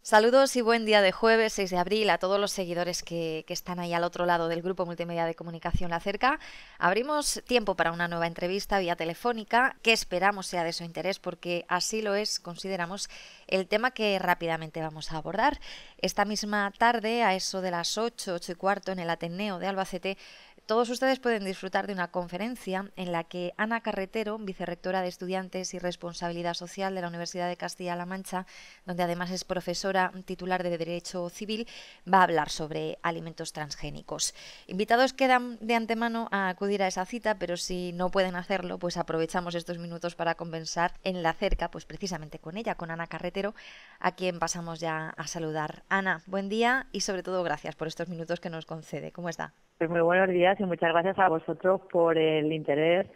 Saludos y buen día de jueves 6 de abril a todos los seguidores que están ahí al otro lado del grupo multimedia de comunicación La Cerca. Abrimos tiempo para una nueva entrevista vía telefónica que esperamos sea de su interés porque así lo es, consideramos, el tema que rápidamente vamos a abordar. Esta misma tarde, a eso de las 8, 8:15 en el Ateneo de Albacete, todos ustedes pueden disfrutar de una conferencia en la que Ana Carretero, vicerrectora de Estudiantes y Responsabilidad Social de la Universidad de Castilla-La Mancha, donde además es profesora titular de Derecho Civil, va a hablar sobre alimentos transgénicos. Invitados quedan de antemano a acudir a esa cita, pero si no pueden hacerlo, pues aprovechamos estos minutos para conversar en La Cerca, pues precisamente con ella, con Ana Carretero, a quien pasamos ya a saludar. Ana, buen día y sobre todo gracias por estos minutos que nos concede. ¿Cómo está? Pues muy buenos días y muchas gracias a vosotros por el interés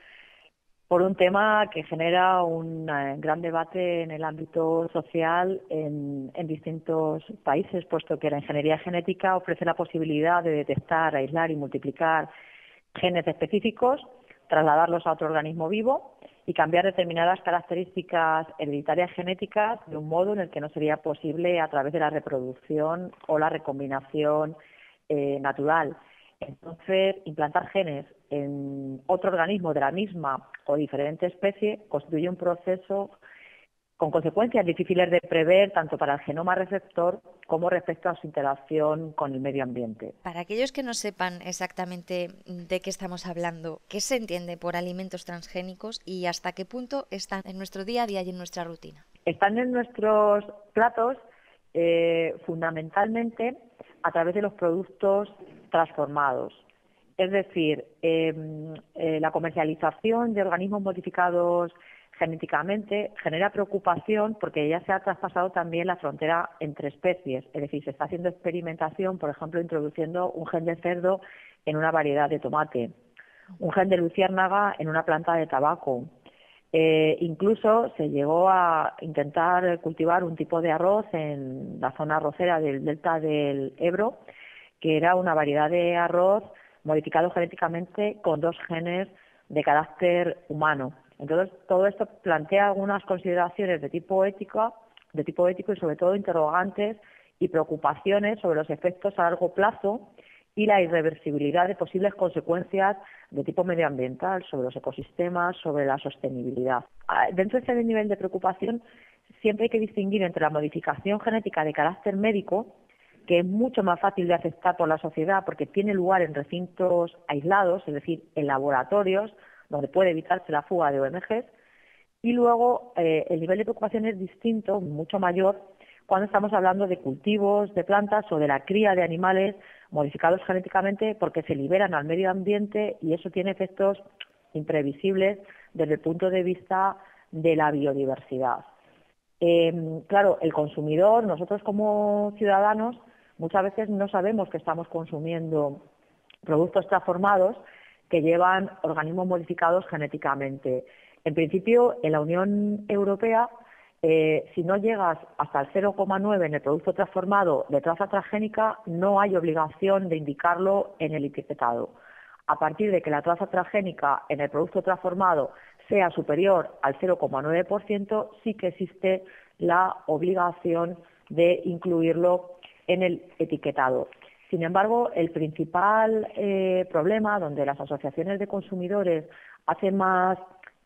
por un tema que genera un gran debate en el ámbito social en distintos países, puesto que la ingeniería genética ofrece la posibilidad de detectar, aislar y multiplicar genes específicos, trasladarlos a otro organismo vivo y cambiar determinadas características hereditarias genéticas de un modo en el que no sería posible a través de la reproducción o la recombinación natural. Entonces, implantar genes en otro organismo de la misma o diferente especie constituye un proceso con consecuencias difíciles de prever tanto para el genoma receptor como respecto a su interacción con el medio ambiente. Para aquellos que no sepan exactamente de qué estamos hablando, ¿qué se entiende por alimentos transgénicos y hasta qué punto están en nuestro día a día y en nuestra rutina? Están en nuestros platos fundamentalmente a través de los productos transformados. Es decir, la comercialización de organismos modificados genéticamente genera preocupación porque ya se ha traspasado también la frontera entre especies. Es decir, se está haciendo experimentación, por ejemplo, introduciendo un gen de cerdo en una variedad de tomate, un gen de luciérnaga en una planta de tabaco. Incluso se llegó a intentar cultivar un tipo de arroz en la zona arrocera del delta del Ebro, que era una variedad de arroz modificado genéticamente con dos genes de carácter humano. Entonces, todo esto plantea algunas consideraciones de tipo ético y sobre todo interrogantes y preocupaciones sobre los efectos a largo plazo y la irreversibilidad de posibles consecuencias de tipo medioambiental sobre los ecosistemas, sobre la sostenibilidad. Dentro de ese nivel de preocupación siempre hay que distinguir entre la modificación genética de carácter médico, que es mucho más fácil de aceptar por la sociedad porque tiene lugar en recintos aislados, es decir, en laboratorios, donde puede evitarse la fuga de OMGs, y luego el nivel de preocupación es distinto, mucho mayor, cuando estamos hablando de cultivos, de plantas o de la cría de animales modificados genéticamente porque se liberan al medio ambiente y eso tiene efectos imprevisibles desde el punto de vista de la biodiversidad. Claro, el consumidor, nosotros como ciudadanos, muchas veces no sabemos que estamos consumiendo productos transformados que llevan organismos modificados genéticamente. En principio, en la Unión Europea, si no llegas hasta el 0,9 en el producto transformado de traza transgénica, no hay obligación de indicarlo en el etiquetado. A partir de que la traza transgénica en el producto transformado sea superior al 0,9%, sí que existe la obligación de incluirlo en el etiquetado. Sin embargo, el principal problema donde las asociaciones de consumidores hacen más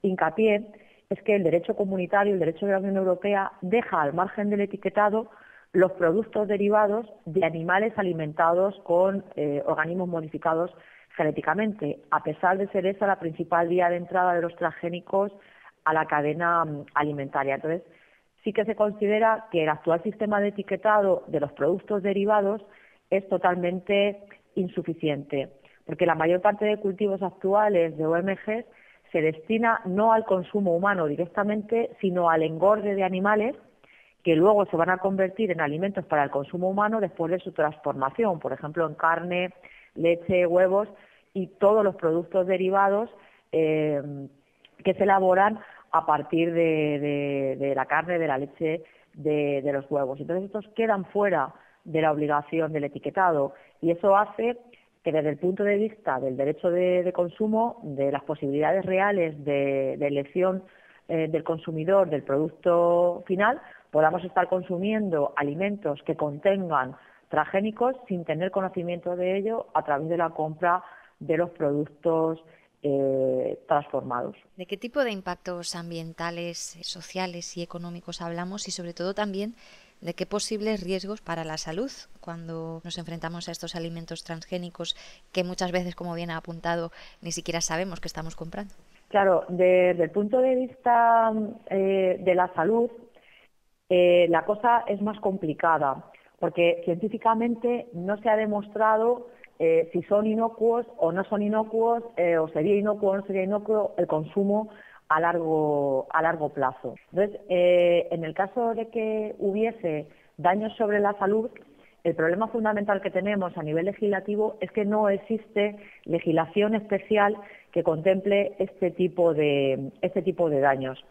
hincapié es que el derecho comunitario, el derecho de la Unión Europea, deja al margen del etiquetado los productos derivados de animales alimentados con organismos modificados genéticamente, a pesar de ser esa la principal vía de entrada de los transgénicos a la cadena alimentaria. Entonces, sí que se considera que el actual sistema de etiquetado de los productos derivados es totalmente insuficiente, porque la mayor parte de cultivos actuales de OMGs se destina no al consumo humano directamente, sino al engorde de animales que luego se van a convertir en alimentos para el consumo humano después de su transformación, por ejemplo, en carne, leche, huevos y todos los productos derivados que se elaboran a partir de la carne, de la leche, de los huevos. Entonces, estos quedan fuera de la obligación del etiquetado y eso hace que desde el punto de vista del derecho de consumo, de las posibilidades reales de elección del consumidor del producto final, podamos estar consumiendo alimentos que contengan transgénicos sin tener conocimiento de ello a través de la compra de los productos transformados. ¿De qué tipo de impactos ambientales, sociales y económicos hablamos y sobre todo también de qué posibles riesgos para la salud cuando nos enfrentamos a estos alimentos transgénicos que muchas veces, como bien ha apuntado, ni siquiera sabemos que estamos comprando? Claro, desde el punto de vista de la salud, la cosa es más complicada porque científicamente no se ha demostrado si son inocuos o no son inocuos, o sería inocuo o no sería inocuo el consumo a largo plazo. Entonces, en el caso de que hubiese daños sobre la salud, el problema fundamental que tenemos a nivel legislativo es que no existe legislación especial que contemple este tipo de daños.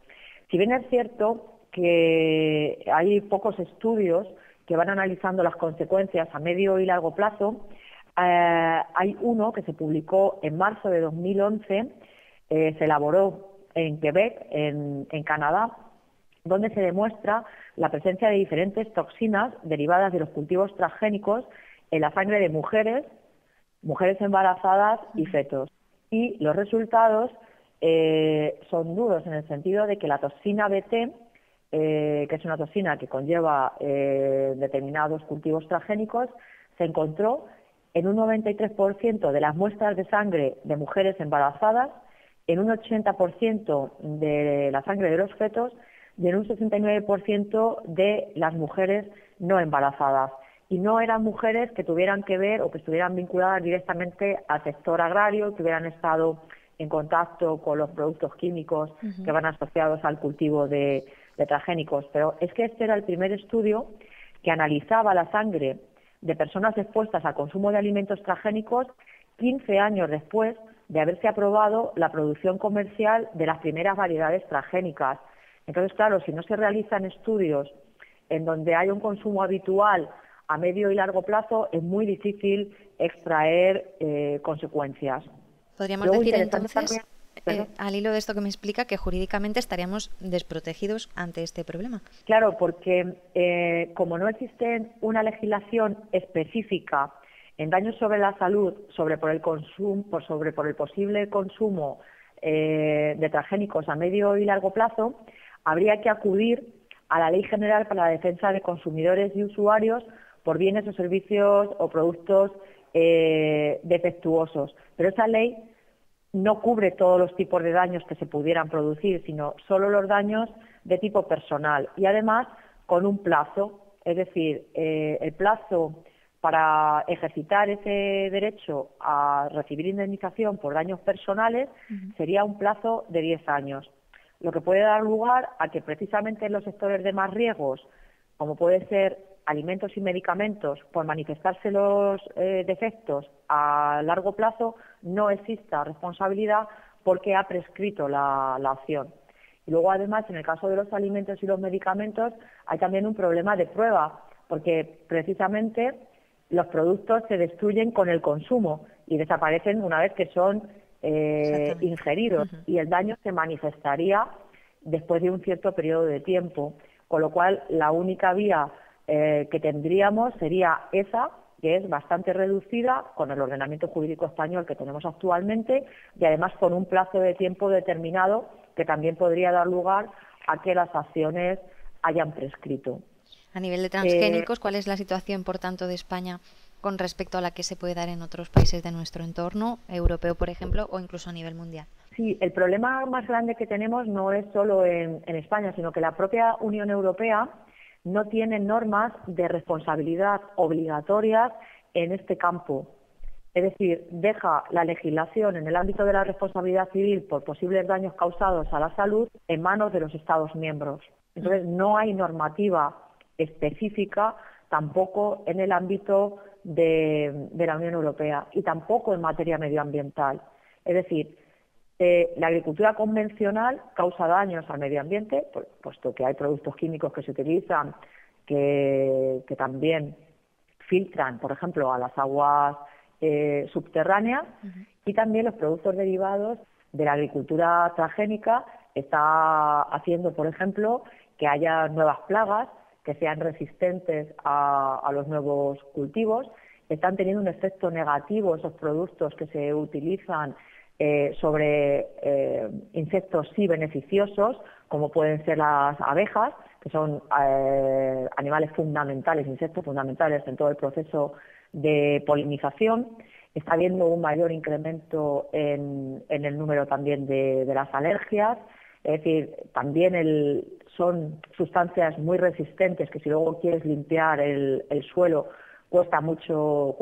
Si bien es cierto que hay pocos estudios que van analizando las consecuencias a medio y largo plazo, hay uno que se publicó en marzo de 2011, se elaboró en Quebec, en Canadá, donde se demuestra la presencia de diferentes toxinas derivadas de los cultivos transgénicos en la sangre de mujeres embarazadas y fetos. Y los resultados son duros en el sentido de que la toxina BT, que es una toxina que conlleva determinados cultivos transgénicos, se encontró en un 93% de las muestras de sangre de mujeres embarazadas, en un 80% de la sangre de los fetos y en un 69% de las mujeres no embarazadas. Y no eran mujeres que tuvieran que ver o que estuvieran vinculadas directamente al sector agrario, que hubieran estado en contacto con los productos químicos que van asociados al cultivo de transgénicos. Pero es que este era el primer estudio que analizaba la sangre de personas expuestas al consumo de alimentos transgénicos 15 años después de haberse aprobado la producción comercial de las primeras variedades transgénicas. Entonces, claro, si no se realizan estudios en donde hay un consumo habitual a medio y largo plazo, es muy difícil extraer consecuencias. Podríamos Luego, decir entonces, también, al hilo de esto que me explica, que jurídicamente estaríamos desprotegidos ante este problema. Claro, porque como no existe una legislación específica en daños sobre la salud, por el posible consumo de transgénicos a medio y largo plazo, habría que acudir a la Ley General para la Defensa de Consumidores y Usuarios por bienes o servicios o productos defectuosos. Pero esa ley no cubre todos los tipos de daños que se pudieran producir, sino solo los daños de tipo personal y además con un plazo, es decir, el plazo para ejercitar ese derecho a recibir indemnización por daños personales sería un plazo de 10 años, lo que puede dar lugar a que precisamente en los sectores de más riesgos, como puede ser alimentos y medicamentos, por manifestarse los defectos a largo plazo, no exista responsabilidad porque ha prescrito la acción. Y luego, además, en el caso de los alimentos y los medicamentos, hay también un problema de prueba, porque precisamente los productos se destruyen con el consumo y desaparecen una vez que son ingeridos, y el daño se manifestaría después de un cierto periodo de tiempo, con lo cual la única vía que tendríamos sería esa, que es bastante reducida con el ordenamiento jurídico español que tenemos actualmente y además con un plazo de tiempo determinado que también podría dar lugar a que las acciones hayan prescrito. A nivel de transgénicos, ¿cuál es la situación, por tanto, de España con respecto a la que se puede dar en otros países de nuestro entorno, europeo, por ejemplo, o incluso a nivel mundial? Sí, el problema más grande que tenemos no es solo en España, sino que la propia Unión Europea no tiene normas de responsabilidad obligatorias en este campo. Es decir, deja la legislación en el ámbito de la responsabilidad civil por posibles daños causados a la salud en manos de los Estados miembros. Entonces, no hay normativa específica tampoco en el ámbito de la Unión Europea y tampoco en materia medioambiental. Es decir, la agricultura convencional causa daños al medio ambiente, puesto que hay productos químicos que se utilizan que también filtran, por ejemplo, a las aguas subterráneas, y también los productos derivados de la agricultura transgénica está haciendo, por ejemplo, que haya nuevas plagas que sean resistentes a los nuevos cultivos. Están teniendo un efecto negativo esos productos que se utilizan sobre insectos sí beneficiosos, como pueden ser las abejas, que son animales fundamentales, insectos fundamentales en todo el proceso de polinización. Está habiendo un mayor incremento en el número también de las alergias, es decir, también son sustancias muy resistentes que si luego quieres limpiar el suelo cuesta mucho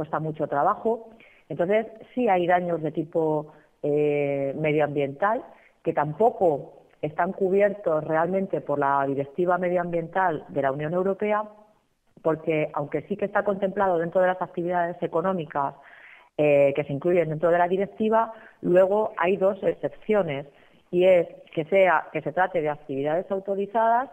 trabajo. Entonces sí hay daños de tipo medioambiental que tampoco están cubiertos realmente por la Directiva Medioambiental de la Unión Europea, porque aunque sí que está contemplado dentro de las actividades económicas que se incluyen dentro de la directiva, luego hay dos excepciones, y es que se trate de actividades autorizadas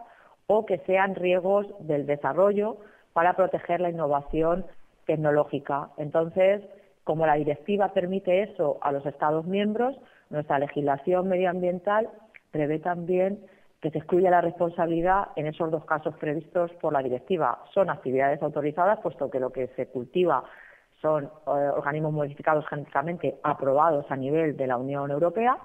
o que sean riesgos del desarrollo para proteger la innovación tecnológica. Entonces, como la directiva permite eso a los Estados miembros, nuestra legislación medioambiental prevé también que se excluya la responsabilidad en esos dos casos previstos por la directiva. Son actividades autorizadas, puesto que lo que se cultiva son organismos modificados genéticamente aprobados a nivel de la Unión Europea,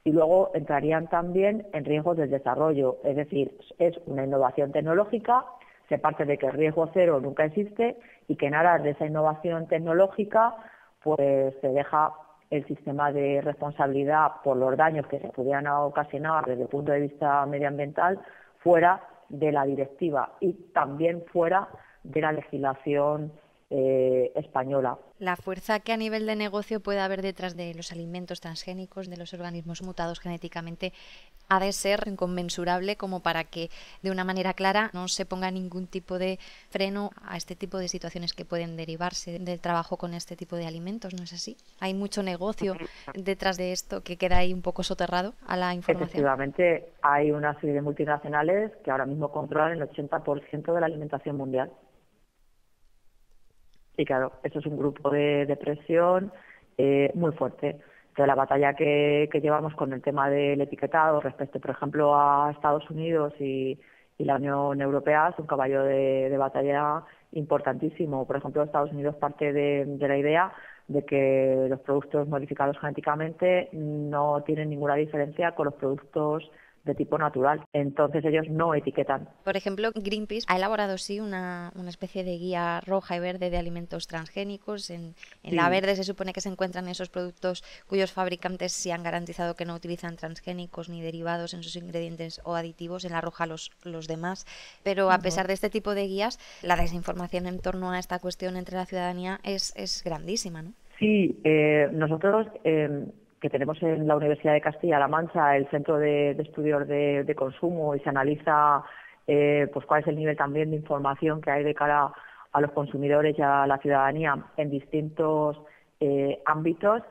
y luego entrarían también en riesgos del desarrollo. Es decir, es una innovación tecnológica, se parte de que el riesgo cero nunca existe y que en aras de esa innovación tecnológica pues se deja el sistema de responsabilidad por los daños que se pudieran ocasionar desde el punto de vista medioambiental fuera de la directiva y también fuera de la legislación española. La fuerza que a nivel de negocio puede haber detrás de los alimentos transgénicos, de los organismos mutados genéticamente, ha de ser inconmensurable como para que de una manera clara no se ponga ningún tipo de freno a este tipo de situaciones que pueden derivarse del trabajo con este tipo de alimentos, ¿no es así? Hay mucho negocio detrás de esto que queda ahí un poco soterrado a la información. Efectivamente, hay una serie de multinacionales que ahora mismo controlan el 80% de la alimentación mundial. Y claro, eso es un grupo de presión muy fuerte. Entonces, la batalla que llevamos con el tema del etiquetado respecto, por ejemplo, a Estados Unidos y la Unión Europea es un caballo de batalla importantísimo. Por ejemplo, Estados Unidos parte de la idea de que los productos modificados genéticamente no tienen ninguna diferencia con los productos de tipo natural. Entonces ellos no etiquetan. Por ejemplo, Greenpeace ha elaborado sí una especie de guía roja y verde de alimentos transgénicos. En Sí. La verde se supone que se encuentran esos productos cuyos fabricantes sí han garantizado que no utilizan transgénicos ni derivados en sus ingredientes o aditivos. En la roja los demás. Pero a pesar de este tipo de guías, la desinformación en torno a esta cuestión entre la ciudadanía es grandísima, ¿no? Sí, nosotros que tenemos en la Universidad de Castilla-La Mancha el Centro de Estudios de Consumo y se analiza pues cuál es el nivel también de información que hay de cara a los consumidores y a la ciudadanía en distintos ámbitos.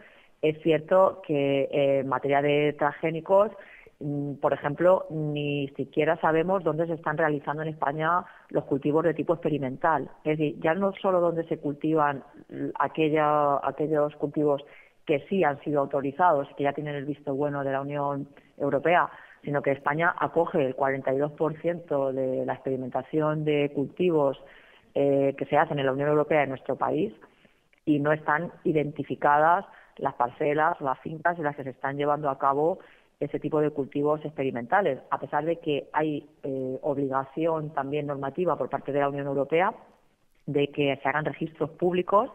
Es cierto que en materia de transgénicos, por ejemplo, ni siquiera sabemos dónde se están realizando en España los cultivos de tipo experimental. Es decir, ya no solo dónde se cultivan aquellos cultivos que sí han sido autorizados y que ya tienen el visto bueno de la Unión Europea, sino que España acoge el 42% de la experimentación de cultivos que se hacen en la Unión Europea en nuestro país, y no están identificadas las parcelas, las fincas en las que se están llevando a cabo ese tipo de cultivos experimentales, a pesar de que hay obligación también normativa por parte de la Unión Europea de que se hagan registros públicos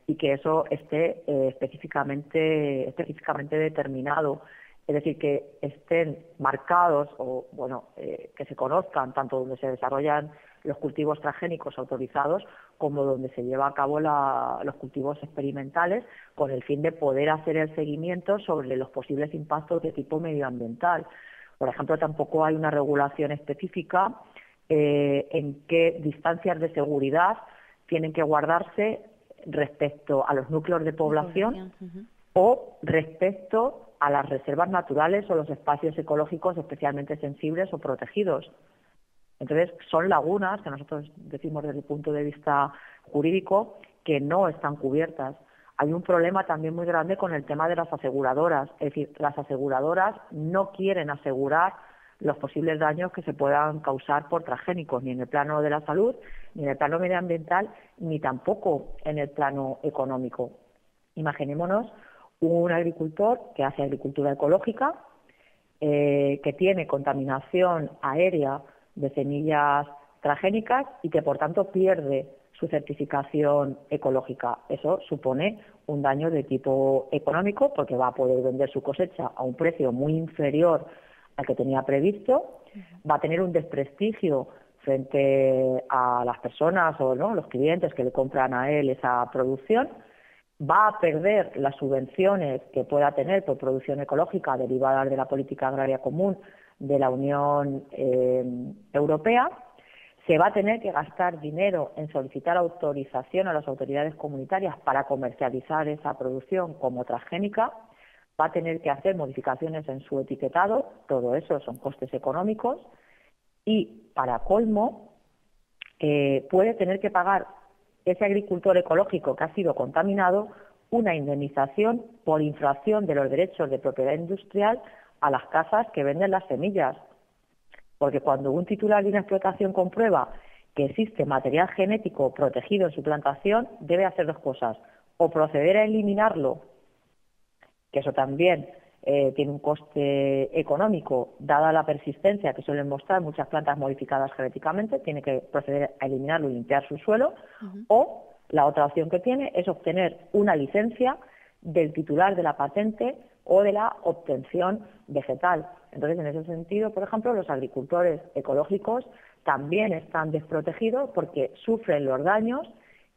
y que eso esté específicamente determinado, es decir, que estén marcados o que se conozcan tanto donde se desarrollan los cultivos transgénicos autorizados como donde se lleva a cabo los cultivos experimentales, con el fin de poder hacer el seguimiento sobre los posibles impactos de tipo medioambiental. Por ejemplo, tampoco hay una regulación específica en qué distancias de seguridad tienen que guardarse respecto a los núcleos de población o respecto a las reservas naturales o los espacios ecológicos especialmente sensibles o protegidos. Entonces, son lagunas que nosotros decimos desde el punto de vista jurídico que no están cubiertas. Hay un problema también muy grande con el tema de las aseguradoras. Es decir, las aseguradoras no quieren asegurar los posibles daños que se puedan causar por transgénicos, ni en el plano de la salud, ni en el plano medioambiental, ni tampoco en el plano económico. Imaginémonos un agricultor que hace agricultura ecológica, que tiene contaminación aérea de semillas transgénicas y que por tanto pierde su certificación ecológica. Eso supone un daño de tipo económico porque va a poder vender su cosecha a un precio muy inferior al que tenía previsto, va a tener un desprestigio frente a las personas o los clientes que le compran a él esa producción, va a perder las subvenciones que pueda tener por producción ecológica derivadas de la política agraria común de la Unión Europea, se va a tener que gastar dinero en solicitar autorización a las autoridades comunitarias para comercializar esa producción como transgénica, va a tener que hacer modificaciones en su etiquetado, todo eso son costes económicos, y para colmo puede tener que pagar ese agricultor ecológico que ha sido contaminado una indemnización por infracción de los derechos de propiedad industrial a las casas que venden las semillas. Porque cuando un titular de una explotación comprueba que existe material genético protegido en su plantación, debe hacer dos cosas: o proceder a eliminarlo, que eso también tiene un coste económico, dada la persistencia que suelen mostrar muchas plantas modificadas genéticamente, tiene que proceder a eliminarlo y limpiar su suelo, o la otra opción que tiene es obtener una licencia del titular de la patente o de la obtención vegetal. Entonces, en ese sentido, por ejemplo, los agricultores ecológicos también están desprotegidos porque sufren los daños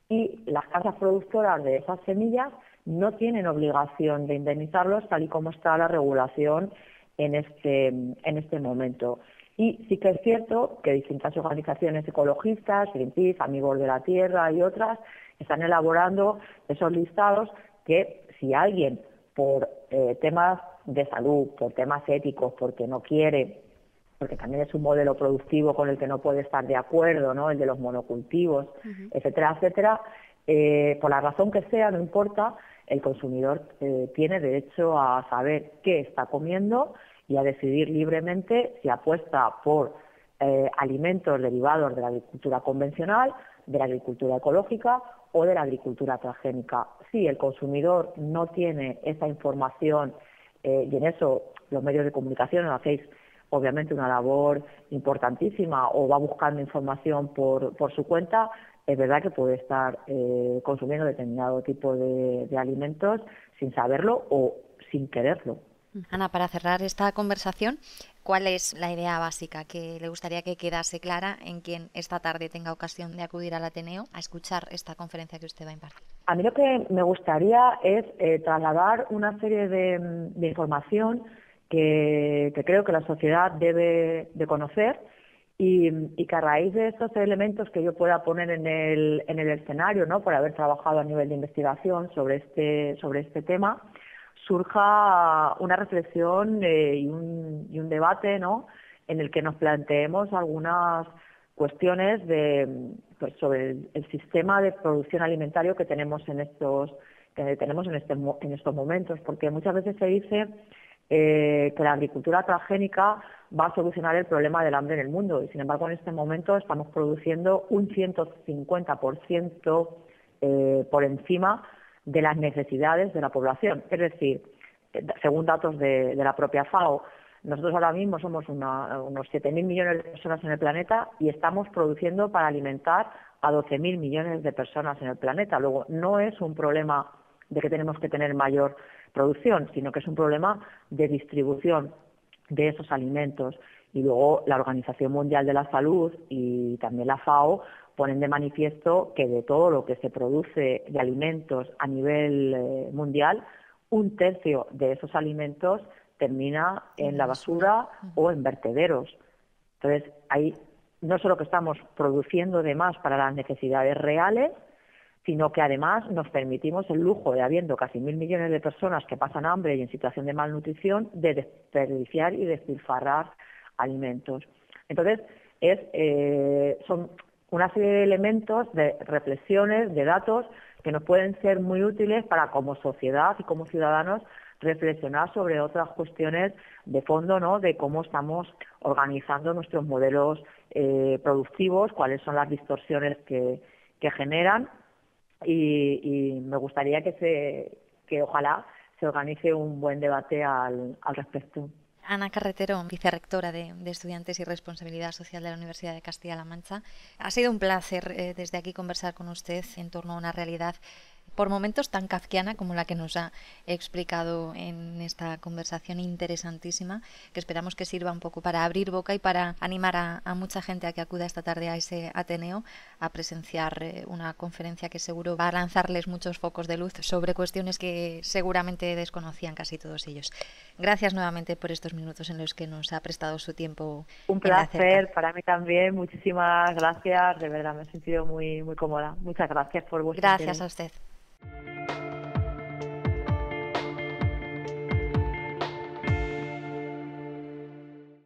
y las casas productoras de esas semillas no tienen obligación de indemnizarlos tal y como está la regulación en este momento. Y sí que es cierto que distintas organizaciones ecologistas, Greenpeace, Amigos de la Tierra y otras, están elaborando esos listados que si alguien por temas de salud, por temas éticos, porque no quiere, porque también es un modelo productivo con el que no puede estar de acuerdo, ¿no?, el de los monocultivos, etcétera, etcétera, por la razón que sea, no importa, el consumidor tiene derecho a saber qué está comiendo y a decidir libremente si apuesta por alimentos derivados de la agricultura convencional, de la agricultura ecológica o de la agricultura transgénica. Si el consumidor no tiene esa información, y en eso los medios de comunicación hacéis obviamente una labor importantísima, o va buscando información por su cuenta, es verdad que puede estar consumiendo determinado tipo de alimentos sin saberlo o sin quererlo. Ana, para cerrar esta conversación, ¿cuál es la idea básica que le gustaría que quedase clara en quien esta tarde tenga ocasión de acudir al Ateneo a escuchar esta conferencia que usted va a impartir? A mí lo que me gustaría es trasladar una serie de información que creo que la sociedad debe de conocer y que a raíz de estos elementos que yo pueda poner en el escenario, ¿no?, por haber trabajado a nivel de investigación sobre este tema, surja una reflexión y un debate, ¿no?, en el que nos planteemos algunas cuestiones sobre el sistema de producción alimentario que tenemos en estos momentos, porque muchas veces se dice que la agricultura transgénica va a solucionar el problema del hambre en el mundo y, sin embargo, en este momento estamos produciendo un 150% por encima de las necesidades de la población. Es decir, según datos de la propia FAO, nosotros ahora mismo somos unos 7.000 millones de personas en el planeta y estamos produciendo para alimentar a 12.000 millones de personas en el planeta. Luego, no es un problema de que tenemos que tener mayor producción, sino que es un problema de distribución de esos alimentos. Y luego la Organización Mundial de la Salud y también la FAO ponen de manifiesto que de todo lo que se produce de alimentos a nivel mundial, un tercio de esos alimentos termina en la basura o en vertederos. Entonces, ahí no solo que estamos produciendo de más para las necesidades reales, sino que además nos permitimos el lujo de, habiendo casi 1.000 millones de personas que pasan hambre y en situación de malnutrición, de desperdiciar y despilfarrar alimentos. Entonces, son una serie de elementos, de reflexiones, de datos que nos pueden ser muy útiles para, como sociedad y como ciudadanos, reflexionar sobre otras cuestiones de fondo, ¿no? De cómo estamos organizando nuestros modelos productivos, cuáles son las distorsiones que generan y me gustaría que ojalá se organice un buen debate al respecto. Ana Carretero, vicerrectora de Estudiantes y Responsabilidad Social de la Universidad de Castilla-La Mancha. Ha sido un placer desde aquí conversar con usted en torno a una realidad por momentos tan kafkiana como la que nos ha explicado en esta conversación interesantísima, que esperamos que sirva un poco para abrir boca y para animar a mucha gente a que acuda esta tarde a ese Ateneo a presenciar una conferencia que seguro va a lanzarles muchos focos de luz sobre cuestiones que seguramente desconocían casi todos ellos. Gracias nuevamente por estos minutos en los que nos ha prestado su tiempo. Un placer para mí también. Muchísimas gracias. De verdad me he sentido muy, muy cómoda. Muchas gracias por vuestro Gracias interés. a usted.